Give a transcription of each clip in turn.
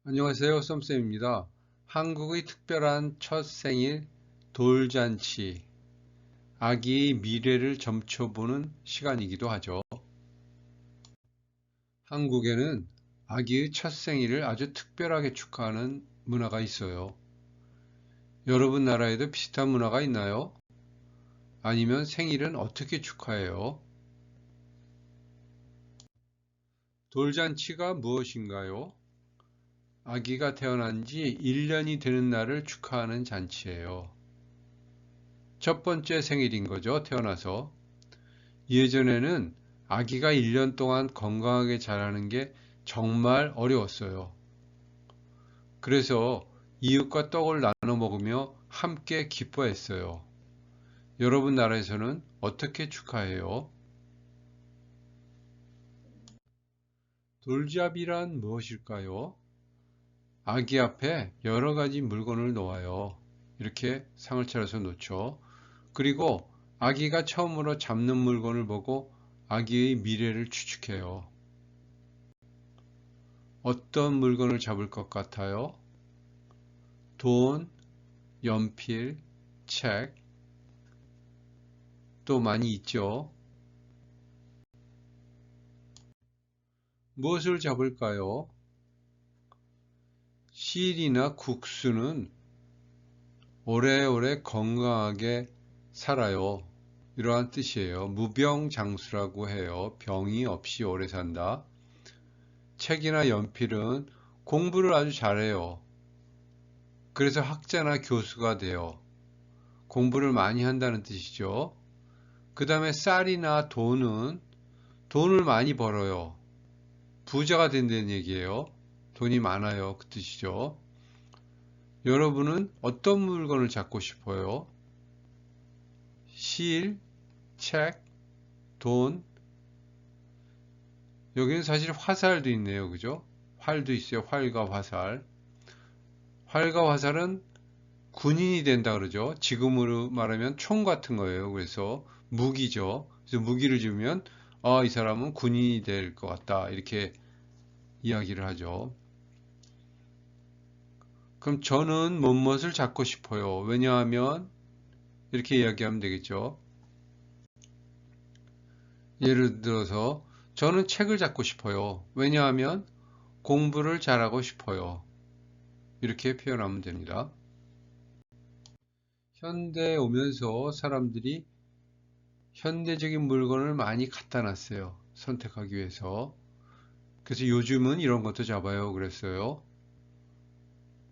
안녕하세요, 썸쌤입니다. 한국의 특별한 첫 생일 돌잔치, 아기의 미래를 점쳐보는 시간이기도 하죠. 한국에는 아기의 첫 생일을 아주 특별하게 축하하는 문화가 있어요. 여러분 나라에도 비슷한 문화가 있나요? 아니면 생일은 어떻게 축하해요? 돌잔치가 무엇인가요? 아기가 태어난 지 1년이 되는 날을 축하하는 잔치예요. 첫 번째 생일인 거죠, 태어나서. 예전에는 아기가 1년 동안 건강하게 자라는 게 정말 어려웠어요. 그래서 이웃과 떡을 나눠 먹으며 함께 기뻐했어요. 여러분 나라에서는 어떻게 축하해요? 돌잡이란 무엇일까요? 아기 앞에 여러 가지 물건을 놓아요. 이렇게 상을 차려서 놓죠. 그리고 아기가 처음으로 잡는 물건을 보고 아기의 미래를 추측해요. 어떤 물건을 잡을 것 같아요? 돈, 연필, 책, 또 많이 있죠. 무엇을 잡을까요? 실이나 국수는 오래오래 건강하게 살아요. 이러한 뜻이에요. 무병장수라고 해요. 병이 없이 오래 산다. 책이나 연필은 공부를 아주 잘해요. 그래서 학자나 교수가 돼요. 공부를 많이 한다는 뜻이죠. 그 다음에 쌀이나 돈은 돈을 많이 벌어요. 부자가 된다는 얘기예요. 돈이 많아요. 그 뜻이죠. 여러분은 어떤 물건을 잡고 싶어요? 실, 책, 돈. 여기는 사실 화살도 있네요. 그죠? 활도 있어요. 활과 화살. 활과 화살은 군인이 된다 그러죠. 지금으로 말하면 총 같은 거예요. 그래서 무기죠. 그래서 무기를 주면 이 사람은 군인이 될 것 같다. 이렇게 이야기를 하죠. 그럼 저는 무엇을 잡고 싶어요. 왜냐하면 이렇게 이야기하면 되겠죠. 예를 들어서 저는 책을 잡고 싶어요. 왜냐하면 공부를 잘하고 싶어요. 이렇게 표현하면 됩니다. 현대에 오면서 사람들이 현대적인 물건을 많이 갖다 놨어요. 선택하기 위해서. 그래서 요즘은 이런 것도 잡아요. 그랬어요.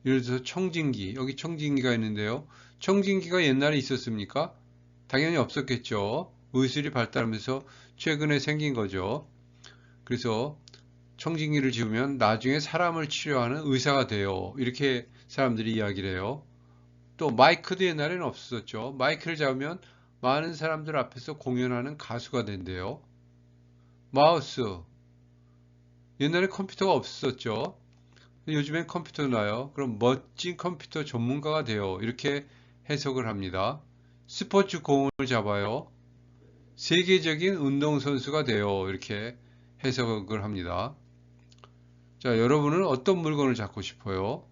예를 들어서 청진기. 여기 청진기가 있는데요. 청진기가 옛날에 있었습니까? 당연히 없었겠죠. 의술이 발달하면서 최근에 생긴 거죠. 그래서 청진기를 지우면 나중에 사람을 치료하는 의사가 돼요. 이렇게 사람들이 이야기를 해요. 또 마이크도 옛날에는 없었죠. 마이크를 잡으면 많은 사람들 앞에서 공연하는 가수가 된대요. 마우스. 옛날에 컴퓨터가 없었죠. 요즘엔 컴퓨터 나요. 그럼 멋진 컴퓨터 전문가가 돼요. 이렇게 해석을 합니다. 스포츠 공을 잡아요. 세계적인 운동선수가 돼요. 이렇게 해석을 합니다. 자, 여러분은 어떤 물건을 잡고 싶어요?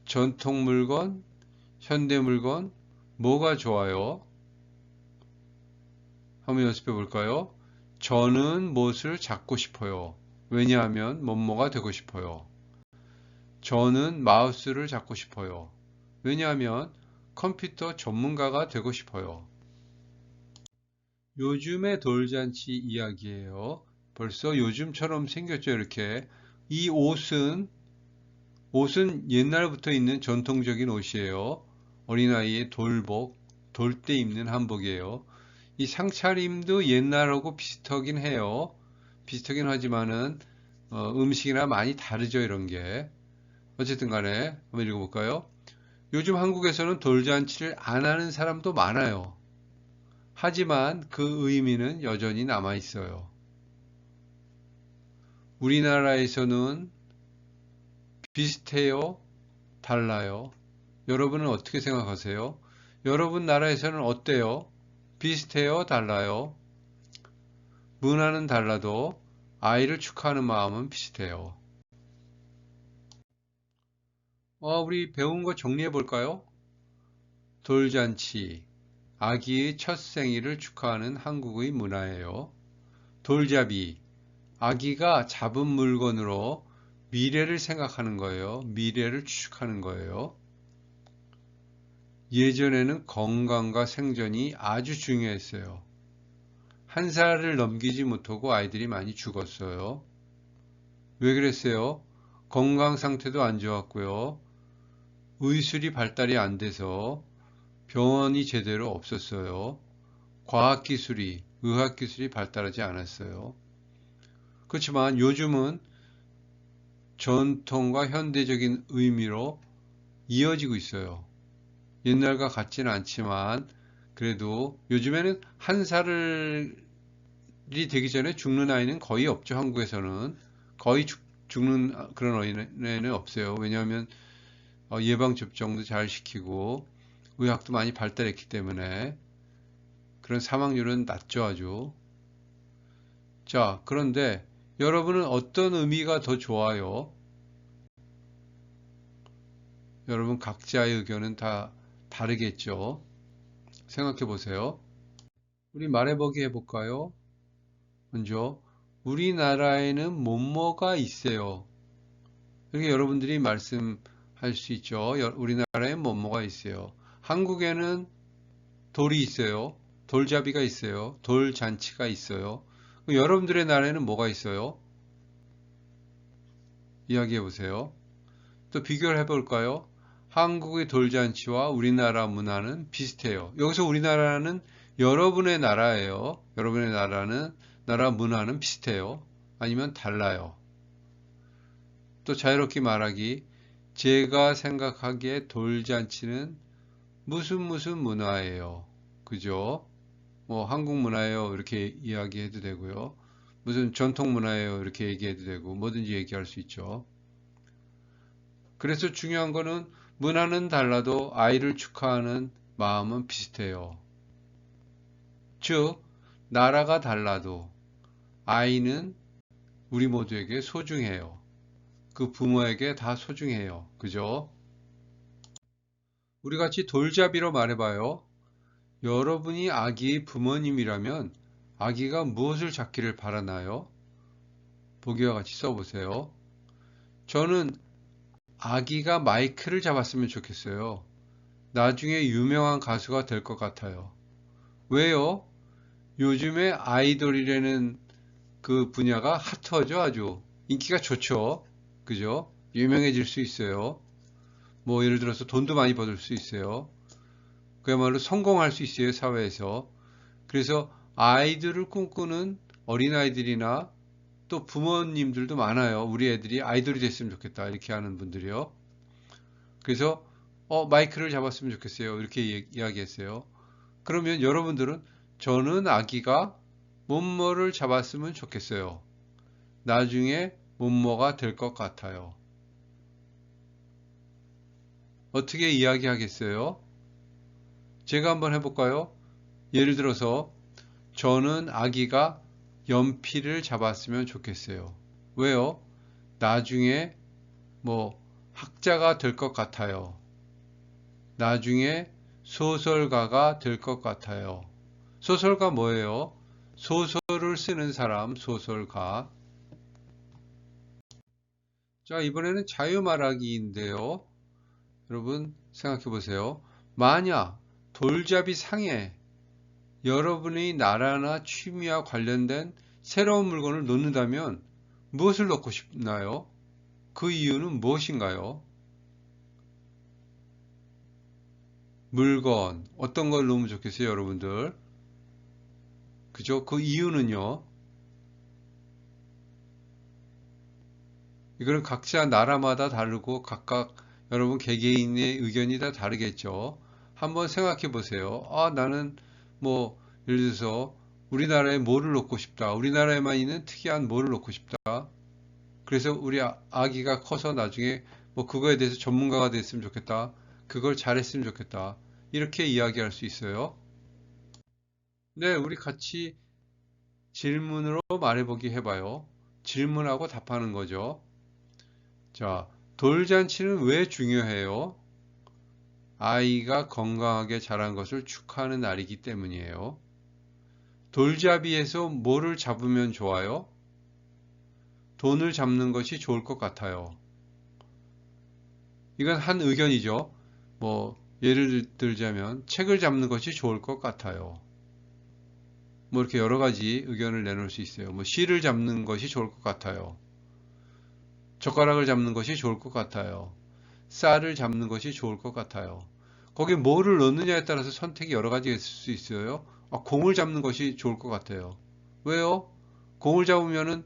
전통 물건, 현대 물건, 뭐가 좋아요? 한번 연습해 볼까요? 저는 무엇을 잡고 싶어요. 왜냐하면 뭐뭐가 되고 싶어요. 저는 마우스를 잡고 싶어요. 왜냐하면 컴퓨터 전문가가 되고 싶어요. 요즘의 돌잔치 이야기예요. 벌써 요즘처럼 생겼죠, 이렇게. 이 옷은 옛날부터 있는 전통적인 옷이에요. 어린아이의 돌복, 돌 때 입는 한복이에요. 이 상차림도 옛날하고 비슷하긴 해요. 비슷하긴 하지만은 음식이나 많이 다르죠, 이런 게. 어쨌든 간에 한번 읽어볼까요? 요즘 한국에서는 돌잔치를 안 하는 사람도 많아요. 하지만 그 의미는 여전히 남아 있어요. 우리나라에서는 비슷해요? 달라요? 여러분은 어떻게 생각하세요? 여러분 나라에서는 어때요? 비슷해요? 달라요? 문화는 달라도 아이를 축하하는 마음은 비슷해요. 우리 배운 거 정리해 볼까요? 돌잔치, 아기의 첫 생일을 축하하는 한국의 문화예요. 돌잡이, 아기가 잡은 물건으로 미래를 생각하는 거예요. 미래를 추측하는 거예요. 예전에는 건강과 생존이 아주 중요했어요. 한 살을 넘기지 못하고 아이들이 많이 죽었어요. 왜 그랬어요? 건강 상태도 안 좋았고요. 의술이 발달이 안 돼서 병원이 제대로 없었어요. 과학기술이, 의학기술이 발달하지 않았어요. 그렇지만 요즘은 전통과 현대적인 의미로 이어지고 있어요. 옛날과 같지는 않지만 그래도 요즘에는 한 살이 되기 전에 죽는 아이는 거의 없죠. 한국에서는 거의 죽는 그런 어린애는 없어요. 왜냐하면 예방접종도 잘 시키고 의학도 많이 발달했기 때문에 그런 사망률은 낮죠, 아주. 자, 그런데 여러분은 어떤 의미가 더 좋아요? 여러분 각자의 의견은 다 다르겠죠. 생각해 보세요. 우리 말해보기 해볼까요? 먼저 우리나라에는 뭐뭐가 있어요. 이렇게 여러분들이 말씀할 수 있죠. 우리나라에 뭐뭐가 있어요. 한국에는 돌이 있어요. 돌잡이가 있어요. 돌잔치가 있어요. 여러분들의 나라에는 뭐가 있어요? 이야기해 보세요. 또 비교를 해볼까요? 한국의 돌잔치와 우리나라 문화는 비슷해요. 여기서 우리나라는 여러분의 나라예요. 여러분의 나라 문화는 비슷해요. 아니면 달라요. 또 자유롭게 말하기, 제가 생각하기에 돌잔치는 무슨 문화예요. 그죠? 뭐 한국 문화예요. 이렇게 이야기해도 되고요. 무슨 전통 문화예요. 이렇게 얘기해도 되고 뭐든지 얘기할 수 있죠. 그래서 중요한 거는 문화는 달라도 아이를 축하하는 마음은 비슷해요. 즉, 나라가 달라도 아이는 우리 모두에게 소중해요. 그 부모에게 다 소중해요. 그죠? 우리 같이 돌잡이로 말해봐요. 여러분이 아기의 부모님이라면 아기가 무엇을 잡기를 바라나요? 보기와 같이 써보세요. 저는 아기가 마이크를 잡았으면 좋겠어요. 나중에 유명한 가수가 될 것 같아요. 왜요? 요즘에 아이돌이라는 그 분야가 핫하죠, 아주. 인기가 좋죠. 그죠? 유명해질 수 있어요. 뭐 예를 들어서 돈도 많이 벌을 수 있어요. 그야말로 성공할 수 있어요, 사회에서. 그래서 아이들을 꿈꾸는 어린아이들이나 또 부모님들도 많아요. 우리 애들이 아이돌이 됐으면 좋겠다. 이렇게 하는 분들이요. 그래서 마이크를 잡았으면 좋겠어요. 이렇게 이야기했어요. 그러면 여러분들은 저는 아기가 뭐뭐를 잡았으면 좋겠어요. 나중에 뭐뭐가 될 것 같아요. 어떻게 이야기하겠어요? 제가 한번 해볼까요? 예를 들어서 저는 아기가 연필을 잡았으면 좋겠어요. 왜요? 나중에 뭐 학자가 될 것 같아요. 나중에 소설가가 될 것 같아요. 소설가 뭐예요? 소설을 쓰는 사람, 소설가. 자, 이번에는 자유 말하기인데요. 여러분 생각해 보세요. 만약 돌잡이 상에 여러분의 나라나 취미와 관련된 새로운 물건을 놓는다면 무엇을 넣고 싶나요? 그 이유는 무엇인가요? 물건, 어떤 걸 넣으면 좋겠어요, 여러분들? 그죠? 그 이유는요. 이거는 각자 나라마다 다르고 각각 여러분 개개인의 의견이 다 다르겠죠. 한번 생각해 보세요. 나는 뭐 예를 들어서 우리나라에 뭐를 넣고 싶다. 우리나라에만 있는 특이한 뭐를 넣고 싶다. 그래서 우리 아기가 커서 나중에 뭐 그거에 대해서 전문가가 됐으면 좋겠다. 그걸 잘했으면 좋겠다. 이렇게 이야기할 수 있어요. 네, 우리 같이 질문으로 말해보기 해봐요. 질문하고 답하는 거죠. 자, 돌잔치는 왜 중요해요? 아이가 건강하게 자란 것을 축하하는 날이기 때문이에요. 돌잡이에서 뭐를 잡으면 좋아요? 돈을 잡는 것이 좋을 것 같아요. 이건 한 의견이죠. 뭐 예를 들자면 책을 잡는 것이 좋을 것 같아요. 뭐 이렇게 여러 가지 의견을 내놓을 수 있어요. 뭐 실을 잡는 것이 좋을 것 같아요. 젓가락을 잡는 것이 좋을 것 같아요. 쌀을 잡는 것이 좋을 것 같아요. 거기에 뭐를 넣느냐에 따라서 선택이 여러 가지가 있을 수 있어요. 공을 잡는 것이 좋을 것 같아요. 왜요? 공을 잡으면은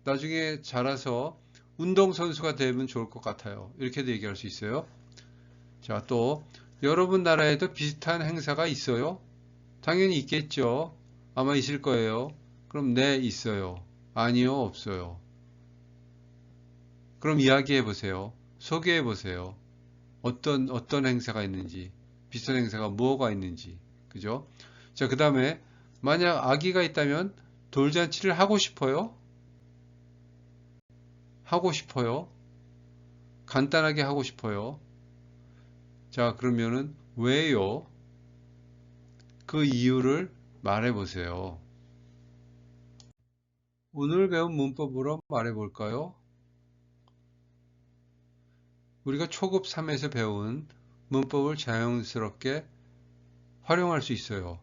나중에 자라서 운동선수가 되면 좋을 것 같아요. 이렇게도 얘기할 수 있어요. 자, 또 여러분 나라에도 비슷한 행사가 있어요? 당연히 있겠죠. 아마 있을 거예요. 그럼 네, 있어요. 아니요, 없어요. 그럼 이야기해 보세요. 소개해 보세요. 어떤 행사가 있는지, 비슷한 행사가 뭐가 있는지. 그죠? 자, 그 다음에 만약 아기가 있다면 돌잔치를 하고 싶어요? 하고 싶어요? 간단하게 하고 싶어요? 자, 그러면은 왜요? 그 이유를 말해 보세요. 오늘 배운 문법으로 말해 볼까요? 우리가 초급 3에서 배운 문법을 자연스럽게 활용할 수 있어요.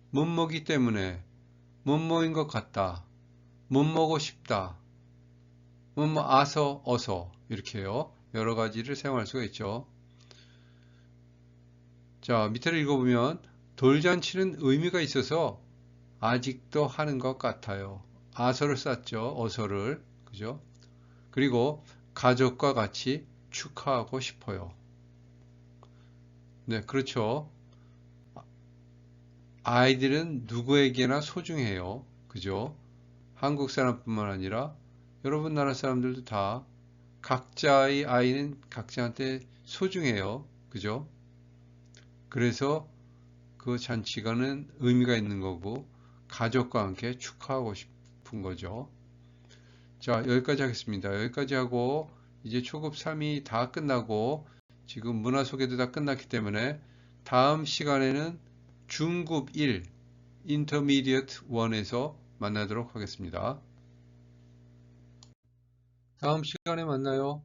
못먹기 때문에, 못먹인 것 같다, 못먹고 싶다, 아서, 어서 이렇게요. 여러 가지를 사용할 수가 있죠. 자, 밑에를 읽어보면 돌잔치는 의미가 있어서 아직도 하는 것 같아요. 아서를 썼죠. 어서를. 그죠? 그리고 가족과 같이 축하하고 싶어요. 네, 그렇죠. 아이들은 누구에게나 소중해요. 그죠? 한국 사람뿐만 아니라 여러분 나라 사람들도 다 각자의 아이는 각자한테 소중해요. 그죠? 그래서 그 잔치가는 의미가 있는 거고 가족과 함께 축하하고 싶은 거죠. 자, 여기까지 하겠습니다. 여기까지 하고 이제 초급 3이 다 끝나고 지금 문화 소개도 다 끝났기 때문에 다음 시간에는 중급 1, Intermediate 1에서 만나도록 하겠습니다. 다음 시간에 만나요.